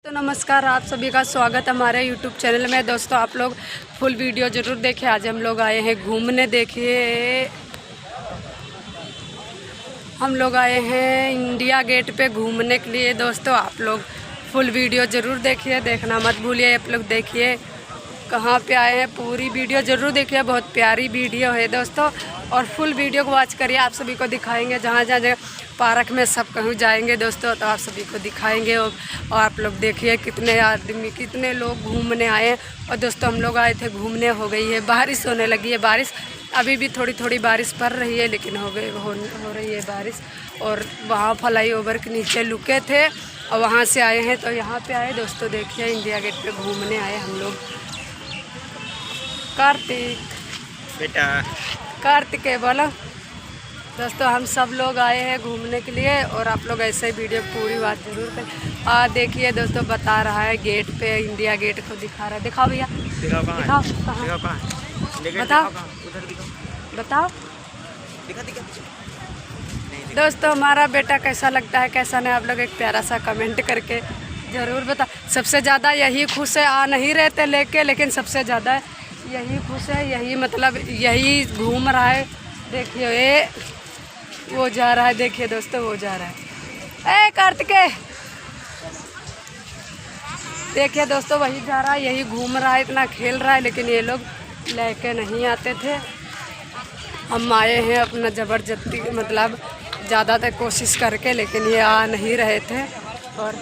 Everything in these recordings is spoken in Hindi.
तो नमस्कार, आप सभी का स्वागत हमारे यूट्यूब चैनल में। दोस्तों, आप लोग फुल वीडियो ज़रूर देखें। आज हम लोग आए हैं घूमने। देखिए, हम लोग आए हैं इंडिया गेट पे घूमने के लिए। दोस्तों, आप लोग फुल वीडियो ज़रूर देखिए, देखना मत भूलिए। आप लोग देखिए कहाँ पे आए हैं, पूरी वीडियो ज़रूर देखिए। बहुत प्यारी वीडियो है दोस्तों, और फुल वीडियो को वॉच करिए। आप सभी को दिखाएंगे जहाँ जहाँ जगह पार्क में सब कहीं जाएंगे दोस्तों, तो आप सभी को दिखाएंगे। और आप लोग देखिए कितने आदमी, कितने लोग घूमने आए हैं। और दोस्तों, हम लोग आए थे घूमने, हो गई है बारिश, होने लगी है बारिश। अभी भी थोड़ी थोड़ी बारिश पड़ रही है, लेकिन हो रही है बारिश। और वहाँ फ्लाई ओवर के नीचे लुके थे और वहाँ से आए हैं, तो यहाँ पे आए दोस्तों। देखिए, इंडिया गेट पे घूमने आए हम लोग। कार्तिक बेटा, कार्तिक है बोलो। दोस्तों, हम सब लोग आए हैं घूमने के लिए, और आप लोग ऐसे ही वीडियो पूरी बात जरूर करें। देखिए दोस्तों, बता रहा है गेट पे, इंडिया गेट को दिखा रहा है। दिखाओ भैया, दिखाओ कहाँ, बताओ बताओ। दोस्तों, हमारा बेटा कैसा लगता है, कैसा नहीं, आप लोग एक प्यारा सा कमेंट करके ज़रूर बता। सबसे ज़्यादा यही खुश है, आ नहीं रहते लेके, लेकिन सबसे ज़्यादा यही खुश है, यही मतलब यही घूम रहा है। देखिए, ये वो जा रहा है, देखिए दोस्तों, वो जा रहा है। ए कार्तिकेय, देखिए दोस्तों, वही जा रहा है, यही घूम रहा है, इतना खेल रहा है। लेकिन ये लोग लेके नहीं आते थे। हम आए हैं अपना ज़बरदस्ती, मतलब ज़्यादातर कोशिश करके, लेकिन ये आ नहीं रहे थे। और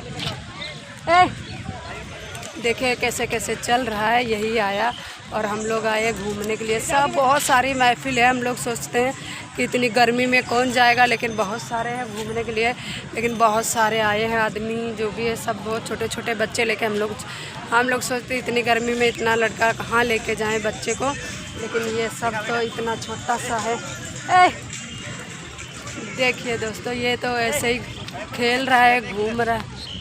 देखिए कैसे कैसे चल रहा है, यही आया। और हम लोग आए घूमने के लिए। सब बहुत सारी महफिल है। हम लोग सोचते हैं कि इतनी गर्मी में कौन जाएगा, लेकिन बहुत सारे हैं घूमने के लिए। लेकिन बहुत सारे आए हैं आदमी, जो भी है सब बहुत छोटे छोटे बच्चे लेके। हम लोग सोचते हैं इतनी गर्मी में इतना लड़का कहाँ लेके जाएं बच्चे को, लेकिन ये सब तो इतना छोटा सा है। देखिए दोस्तों, ये तो ऐसे ही खेल रहा है, घूम रहा है।